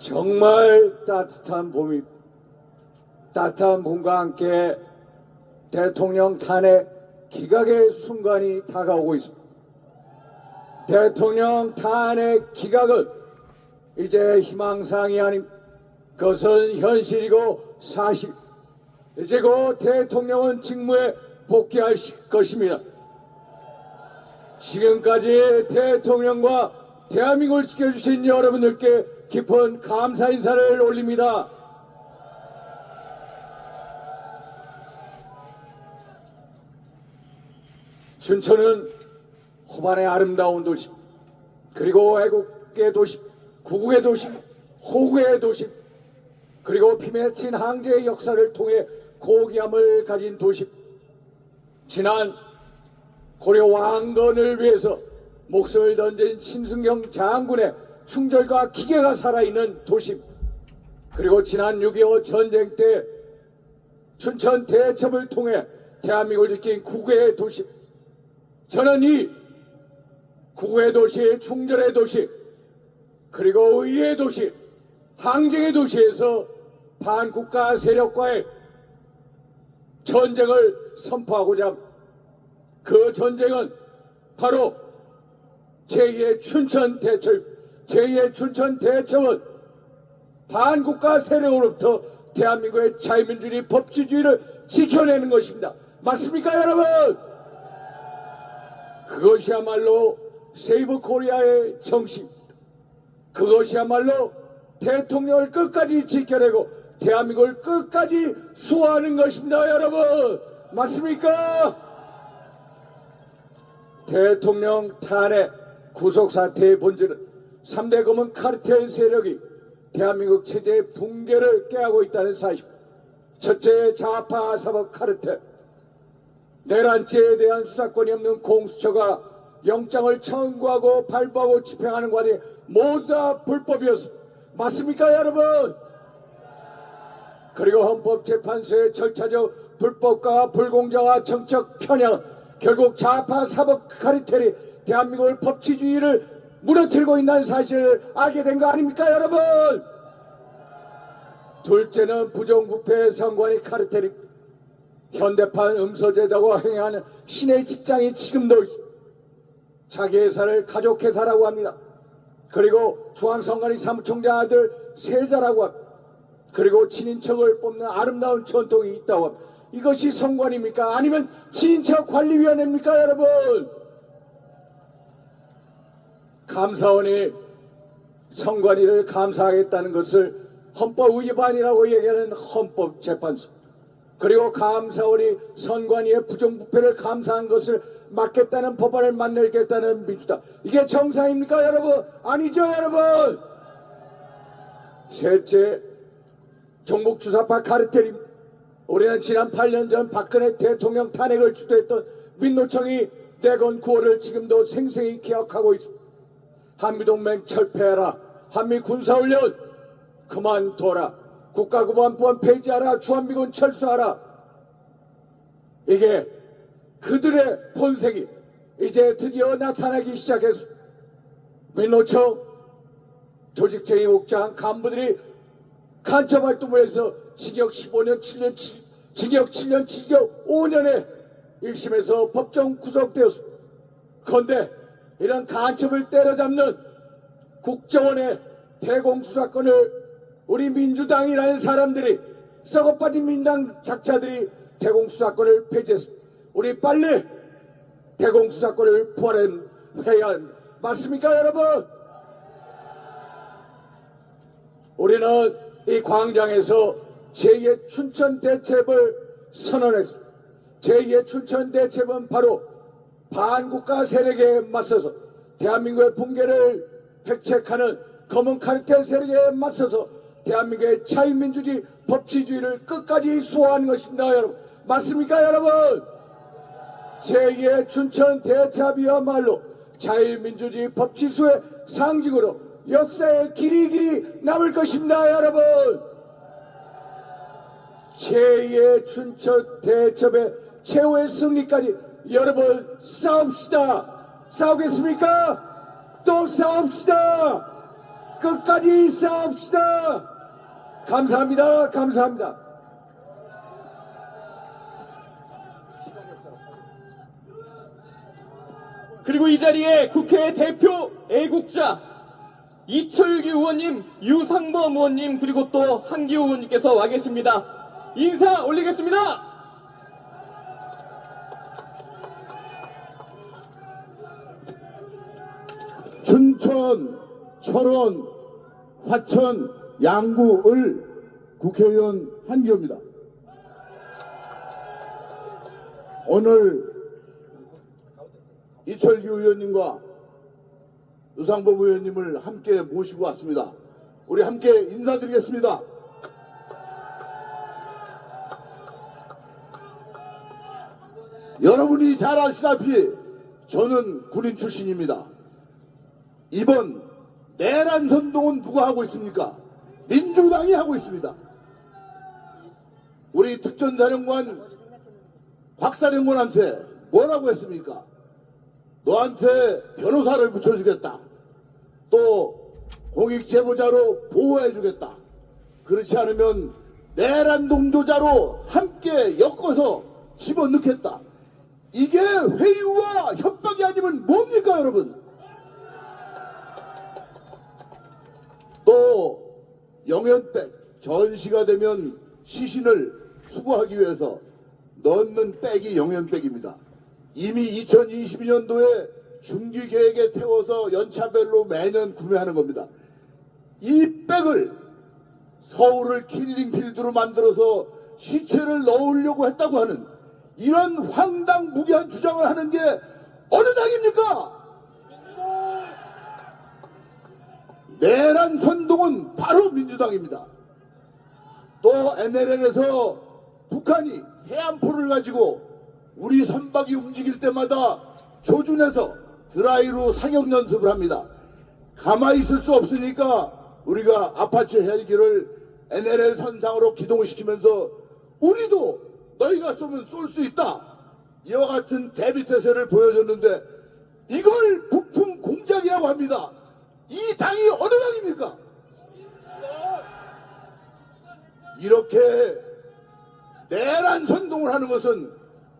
정말 따뜻한 봄이 따뜻한 봄과 함께 대통령 탄핵 기각의 순간이 다가오고 있습니다. 대통령 탄핵 기각은 이제 희망사항이 아닌 그것은 현실이고 사실. 이제 곧 대통령은 직무에 복귀할 것입니다. 지금까지 대통령과 대한민국을 지켜주신 여러분들께 깊은 감사 인사를 올립니다. 춘천은 호반의 아름다운 도시, 그리고 애국의 도시, 구국의 도시, 호국의 도시, 그리고 피맺힌 항제의 역사를 통해 고귀함을 가진 도시. 지난 고려 왕건을 위해서 목숨을 던진 신승경 장군의 충절과 기계가 살아있는 도시. 그리고 지난 6.25 전쟁 때 춘천 대첩을 통해 대한민국을 지킨 구국의 도시. 저는 이 구국의 도시, 충절의 도시, 그리고 의리의 도시, 항쟁의 도시에서 반국가 세력과의 전쟁을 선포하고자 합니다. 그 전쟁은 바로 제2의 춘천 대첩. 제2의 춘천 대첩은 반국가 세력으로부터 대한민국의 자유민주주의 법치주의를 지켜내는 것입니다. 맞습니까, 여러분? 그것이야말로 세이브 코리아의 정신입니다. 그것이야말로 대통령을 끝까지 지켜내고 대한민국을 끝까지 수호하는 것입니다, 여러분. 맞습니까? 대통령 탄핵 구속사태의 본질은 3대 검은 카르텔 세력이 대한민국 체제의 붕괴를 깨하고 있다는 사실. 첫째, 좌파 사법 카르텔. 내란죄에 대한 수사권이 없는 공수처가 영장을 청구하고 발부하고 집행하는 과정이 모두 다 불법이었습니다. 맞습니까, 여러분? 그리고 헌법재판소의 절차적 불법과 불공정과 정책 편향, 결국 좌파 사법 카르텔이 대한민국을 법치주의를 무너뜨리고 있다는 사실을 알게 된 거 아닙니까, 여러분? 둘째는 부정부패 선관위 카르텔이 현대판 음소제도가 행하는 신의 직장이 지금도 있습니다. 자기 회사를 가족회사라고 합니다. 그리고 중앙선관위 사무총장 아들 세자라고 합니다. 그리고 친인척을 뽑는 아름다운 전통이 있다고 합니다. 이것이 선관위입니까? 아니면 친인척관리위원회입니까, 여러분? 감사원이 선관위를 감사하겠다는 것을 헌법 위반이라고 얘기하는 헌법재판소, 그리고 감사원이 선관위의 부정부패를 감사한 것을 막겠다는 법안을 만들겠다는 민주당, 이게 정상입니까, 여러분? 아니죠, 여러분? 셋째, 종북주사파 카르텔입니다. 우리는 지난 8년 전 박근혜 대통령 탄핵을 주도했던 민노총이 내건 구호를 지금도 생생히 기억하고 있습니다. 한미동맹 철폐해라, 한미군사훈련 그만둬라, 국가국방법원 폐지하라, 주한미군 철수하라. 이게 그들의 본색이 이제 드디어 나타나기 시작했습니다. 민노총 조직쟁이 옥장 간부들이 간첩활동을 해서 징역 15년 7년 징역 7년 징역 5년에 1심에서 법정 구속되었습니다. 그런데 이런 간첩을 때려잡는 국정원의 대공수사권을 우리 민주당이라는 사람들이, 썩어빠진 민당 작자들이 대공수사권을 폐지했습니다. 우리 빨리 대공수사권을 부활해야 합니다. 맞습니까, 여러분? 우리는 이 광장에서 제2의 춘천 대첩을 선언했습니다. 제2의 춘천 대첩은 바로 반국가 세력에 맞서서 대한민국의 붕괴를 획책하는 검은 카르텔 세력에 맞서서 대한민국의 자유민주주의 법치주의를 끝까지 수호하는 것입니다, 여러분. 맞습니까, 여러분? 제2의 춘천 대첩이야말로 자유민주주의 법치수의 상징으로 역사에 길이 남을 것입니다, 여러분. 제2의 춘천 대첩의 최후의 승리까지 여러분 싸웁시다. 싸우겠습니까? 또 싸웁시다. 끝까지 싸웁시다. 감사합니다. 감사합니다. 그리고 이 자리에 국회 대표 애국자 이철규 의원님, 유상범 의원님, 그리고 또 한기호 의원님께서 와 계십니다. 인사 올리겠습니다. 춘천, 철원, 화천, 양구, 을 국회의원 한기호입니다. 오늘 이철규 의원님과 유상범 의원님을 함께 모시고 왔습니다. 우리 함께 인사드리겠습니다. 여러분이 잘 아시다시피 저는 군인 출신입니다. 이번 내란 선동은 누가 하고 있습니까? 민주당이 하고 있습니다. 우리 특전사령관 곽사령관한테 뭐라고 했습니까? 너한테 변호사를 붙여주겠다. 또 공익제보자로 보호해주겠다. 그렇지 않으면 내란 동조자로 함께 엮어서 집어넣겠다. 이게 회유와 협박이 아니면 뭡니까, 여러분? 또 영연백, 전시가 되면 시신을 수거하기 위해서 넣는 백이 영연백입니다. 이미 2022년도에 중기계획에 태워서 연차별로 매년 구매하는 겁니다. 이 백을 서울을 킬링필드로 만들어서 시체를 넣으려고 했다고 하는 이런 황당무계한 주장을 하는 게 어느 당입니까? 내란 선동은 바로 민주당입니다. 또 NLL에서 북한이 해안포를 가지고 우리 선박이 움직일 때마다 조준해서 드라이로 사격 연습을 합니다. 가만히 있을 수 없으니까 우리가 아파치 헬기를 NLL 선상으로 기동을 시키면서 우리도 너희가 쏘면 쏠 수 있다. 이와 같은 대비태세를 보여줬는데 이걸 부품 공작이라고 합니다. 이 당이 어느 당입니까? 이렇게 내란 선동을 하는 것은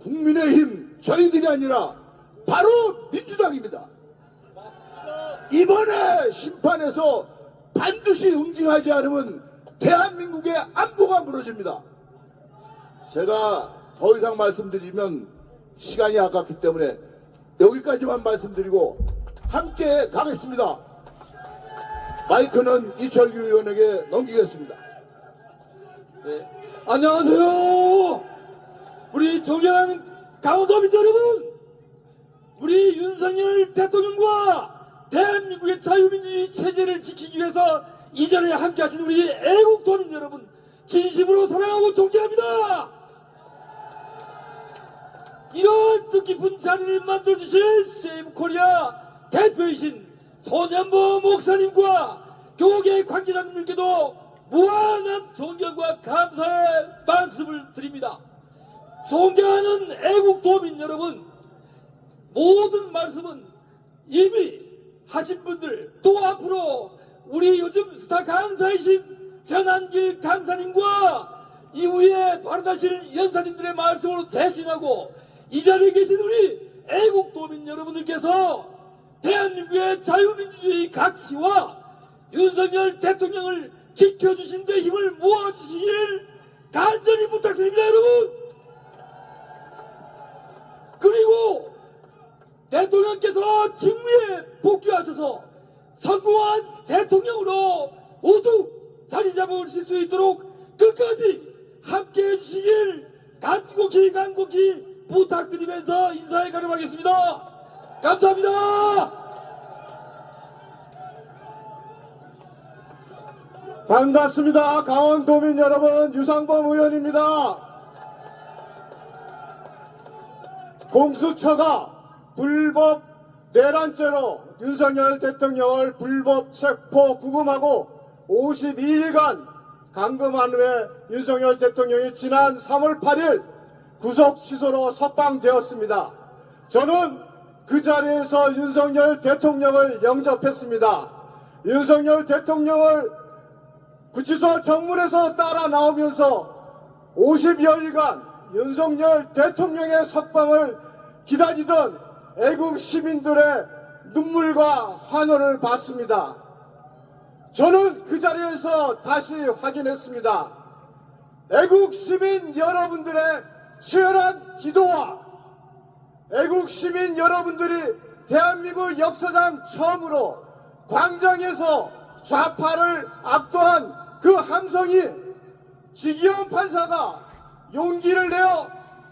국민의힘 저희들이 아니라 바로 민주당입니다. 이번에 심판에서 반드시 응징하지 않으면 대한민국의 안보가 무너집니다. 제가 더 이상 말씀드리면 시간이 아깝기 때문에 여기까지만 말씀드리고 함께 가겠습니다. 마이크는 이철규 의원에게 넘기겠습니다. 네. 안녕하세요. 우리 존경하는 강원도민 여러분, 우리 윤석열 대통령과 대한민국의 자유민주주의 체제를 지키기 위해서 이 자리에 함께하신 우리 애국도민 여러분 진심으로 사랑하고 존경합니다. 이런 뜻깊은 자리를 만들어주신 세이브코리아 대표이신 손현보 목사님과 교계 관계자님들께도 무한한 존경과 감사의 말씀을 드립니다. 존경하는 애국도민 여러분, 모든 말씀은 이미 하신 분들, 또 앞으로 우리 요즘 스타 강사이신 전한길 강사님과 이후에 바르다실 연사님들의 말씀으로 대신하고 이 자리에 계신 우리 애국도민 여러분들께서 대한민국의 자유민주주의 가치와 윤석열 대통령을 지켜주신 데 힘을 모아주시길 간절히 부탁드립니다, 여러분. 그리고 대통령께서 직무에 복귀하셔서 성공한 대통령으로 모두 자리 잡으실 수 있도록 끝까지 함께 해주시길 간곡히 부탁드리면서 인사에 가름하겠습니다. 감사합니다. 반갑습니다. 강원도민 여러분, 유상범 의원입니다. 공수처가 불법 내란죄로 윤석열 대통령을 불법 체포 구금하고 52일간 감금한 후에 윤석열 대통령이 지난 3월 8일 구속 취소로 석방되었습니다. 저는 그 자리에서 윤석열 대통령을 영접했습니다. 윤석열 대통령을 구치소 정문에서 따라 나오면서 50여일간 윤석열 대통령의 석방을 기다리던 애국 시민들의 눈물과 환호를 봤습니다. 저는 그 자리에서 다시 확인했습니다. 애국 시민 여러분들의 치열한 기도와 애국 시민 여러분들이 대한민국 역사상 처음으로 광장에서 좌파를 압도한 그 함성이 지기현 판사가 용기를 내어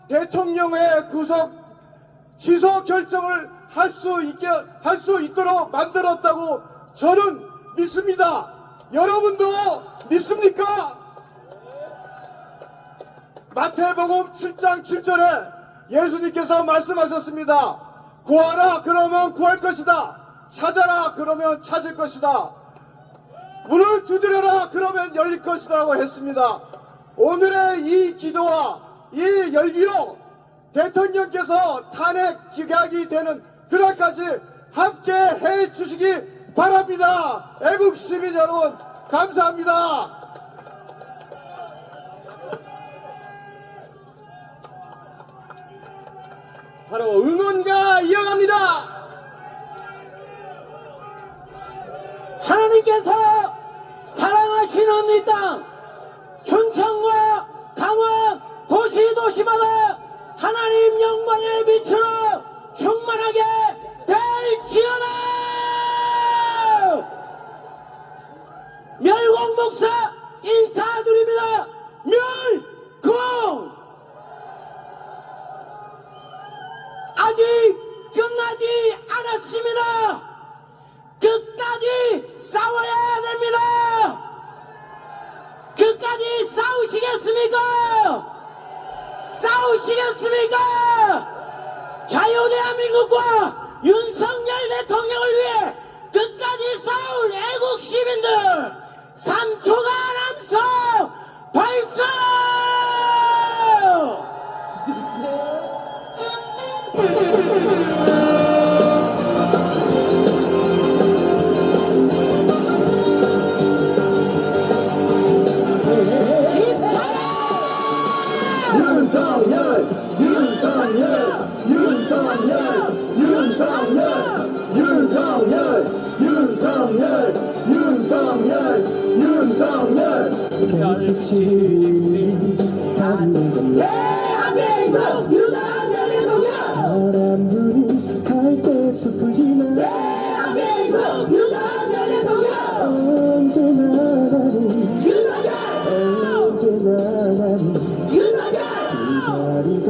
대통령의 취소 결정을 할 수 있도록 만들었다고 저는 믿습니다. 여러분도 믿습니까? 마태복음 7장 7절에 예수님께서 말씀하셨습니다. 구하라 그러면 구할 것이다. 찾아라 그러면 찾을 것이다. 문을 두드려라 그러면 열릴 것이라고 했습니다. 오늘의 이 기도와 이 열기로 대통령께서 탄핵 기각이 되는 그날까지 함께 해 주시기 바랍니다. 애국 시민 여러분 감사합니다. 바로 응원가 이어갑니다. 하나님께서 사랑하시는 이 땅 춘천과 강원 도시마다 하나님 영광의 빛으로 충만하게 될지어다. 멸공 목사 인사드립니다. 멸공. 아직 끝나지 않았습니다. 끝까지 싸워야 됩니다. 끝까지 싸우시겠습니까? 싸우시겠습니까? 자유대한민국과 윤석열 대통령을 위해 끝까지 싸울 애국 시민들 3초가 남서 발사! 별빛이 닿는 겁니다. 대한민국 윤석열의 동력 바람부는 갈대 숲을 지나 대한민국 윤석열의 동력 언제나 나를 윤석열 윤석열 기다리던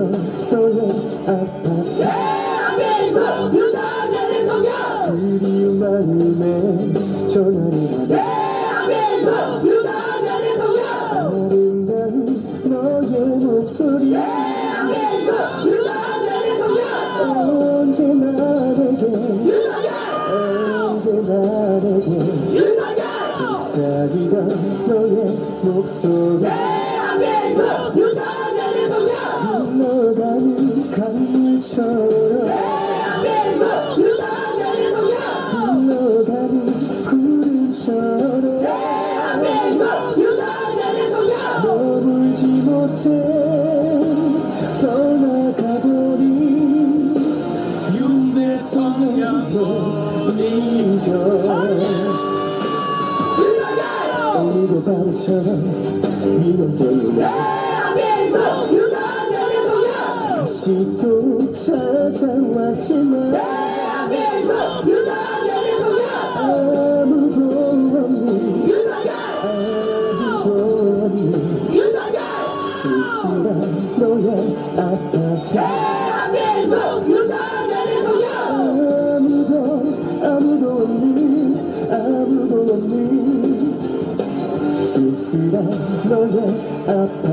너의 아파트 대한민국 윤석열의 동력 그리운 마음에 전화를 하네 대한민국 윤석열의 동력 아름다운 너의 목소리 대한민국 윤석열의 동력 언제나 내게 언제나 내게 윤석열 속삭이던 너의 목소리 대한민국 윤석열의 동력 흘러가는 강물처럼 대한민국 윤석열의 동력 흘러가는 구름처럼 대한민국 윤석열의 동력 머물지 못해 떠나가버린 윤 대통령을 믿어 오늘도 바보처럼 미련 때문에 대한민국 윤석열의 동력 다시 또 찾아왔지만 대한민국 윤석열의 동력 아무도 없는 윤석열 아무도 없는 윤석열 쓸쓸한 너의 아파트 대한민국 윤석열의 동력 아무도 없는 쓸쓸한 너의 아파트